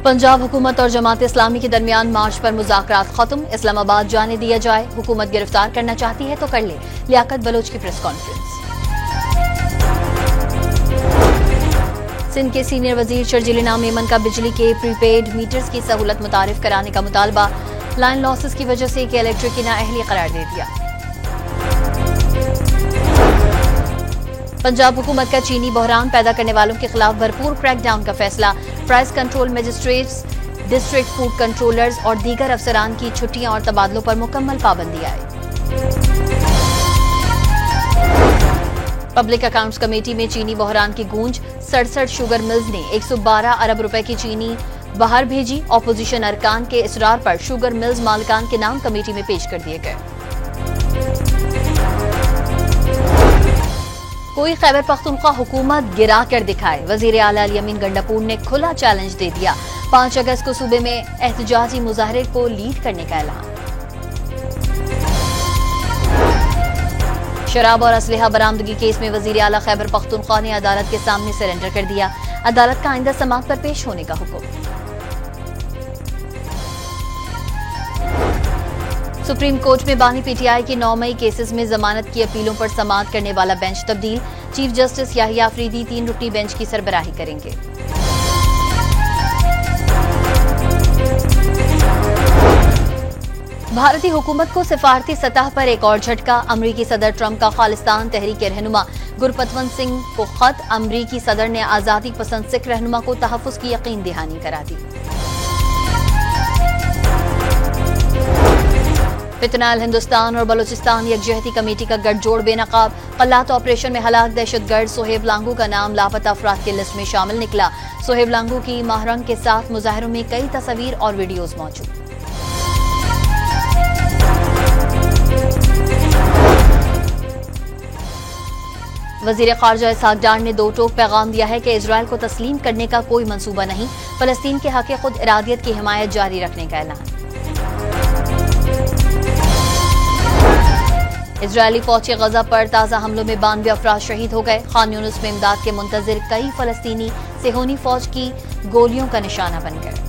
पंजाब हुकूमत और जमात इस्लामी के दरमियान मार्च पर मुज़ाकरात खत्म। इस्लामाबाद जाने दिया जाए, हुकूमत गिरफ्तार करना चाहती है तो कर ले। लियाकत बलोच की प्रेस कॉन्फ्रेंस। सिंध के सीनियर वजीर शर्जील इनाम मेमन का बिजली के प्रीपेड मीटर्स की सहूलत मुतारिफ कराने का मुतालबा। लाइन लॉसेस की वजह से इलेक्ट्रिक की नाअहली करार दे दिया। पंजाब हुकूमत का चीनी बहरान पैदा करने वालों के खिलाफ भरपूर क्रैकडाउन का फैसला। Price control magistrates, district food controllers और दीगर अफसरान की छुट्टियां और तबादलों पर मुकम्मल पाबंदी आई। पब्लिक अकाउंट्स कमेटी में चीनी बहरान की गूंज। 67 शुगर मिल्स ने 112 अरब रुपए की चीनी बाहर भेजी। ऑपोजिशन अरकान के इसरार पर शुगर मिल्स मालिकान के नाम कमेटी में पेश कर दिए गए। कोई खैबर पख्तूनख्वा हुकूमत गिरा कर दिखाए, वजीर आला अल यमीन गंडापुर ने खुला चैलेंज दे दिया। 5 अगस्त को सूबे में एहतजाजी मुजाहरे को लीड करने का ऐलान। शराब और असलहा बरामदगी केस में वजीर आला खैबर पख्तूनख्वा ने अदालत के सामने सरेंडर कर दिया। अदालत का आइंदा समाअत पर पेश होने का हुक्म। सुप्रीम कोर्ट में बानी पीटीआई की 9 मई केसेस में जमानत की अपीलों पर समाअत करने वाला बेंच तब्दील। चीफ जस्टिस याहिया अफरीदी 3 रुकनी बेंच की सरबराही करेंगे। भारतीय हुकूमत को सिफारती सतह पर एक और झटका। अमरीकी सदर ट्रंप का खालिस्तान तहरीक के रहनुमा गुरपतवंत सिंह को खत। अमरीकी सदर ने आजादी पसंद सिख रहनुमा को तहफ्फुज की यकीन दहानी करा दी। फितनाल हिंदुस्तान और बलूचिस्तान यकजहती कमेटी का गठजोड़ बेनकाब। कल्लात ऑपरेशन में हलाक दहशतगर्द सोहेब लांगू का नाम लापता अफराद की लिस्ट में शामिल निकला। सोहेब लांगू की महरंग के साथ मुजाहरों में कई तस्वीर और वीडियोज मौजूद। वजीर खारजा इसहाक डार ने 2 टोक पैगाम दिया है कि इजराइल को तस्लीम करने का कोई मंसूबा नहीं। फलस्तीन के हक खुद इरादियत की हिमायत जारी रखने का ऐलान। इजरायली फौज के गजा पर ताजा हमलों में 92 अफराद शहीद हो गए। खान यूनिस में इमदाद के मुंतजिर कई फलस्तीनी सेहोनी फौज की गोलियों का निशाना बन गए।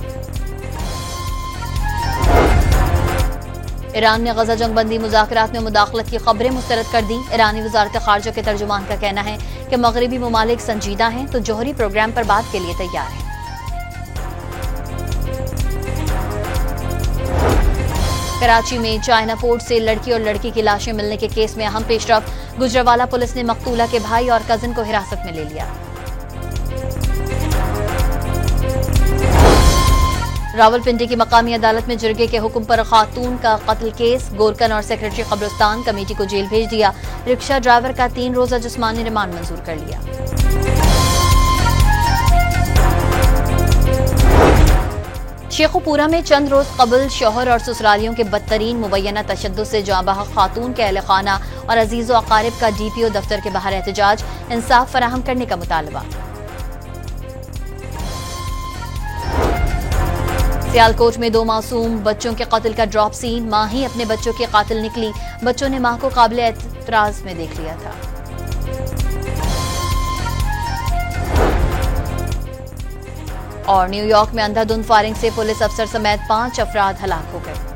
ईरान ने गजा जंगबंदी मुज़ाकरात में मुदाखलत की खबरें मुस्तरद कर दी। ईरानी वजारत खारजा के तर्जुमान का कहना है कि मगरबी ममालिक संजीदा हैं तो जौहरी प्रोग्राम पर बात के लिए तैयार हैं। कराची में चाइना पोर्ट से लड़की और लड़की की लाशें मिलने के केस में अहम पेशरफ। गुजरावाला पुलिस ने मकतूला के भाई और कजिन को हिरासत में ले लिया। रावलपिंडी की मकामी अदालत में जिरगे के हुक्म पर खातून का कत्ल केस। गोरकन और सेक्रेटरी कब्रिस्तान कमेटी को जेल भेज दिया। रिक्शा ड्राइवर का 3 रोजा जिस्मानी रिमांड मंजूर कर लिया। शेखुपुरा में चंद रोज कबल शौहर और ससुरालियों के बदतरीन मुबैना तशद्दुद से जांबहक खातून के अहल खाना और अजीज़ व अकारिब का डीपीओ दफ्तर के बाहर एहतजाज। इंसाफ फराहम करने का मुतालबा। सियालकोट में 2 मासूम बच्चों के कत्ल का ड्रॉप सीन। मां ही अपने बच्चों की कातिल निकली। बच्चों ने मां को काबिल एतराज में देख लिया था। और न्यूयॉर्क में अंधाधुंध फायरिंग से पुलिस अफसर समेत 5 अफराद हलाक हो गए।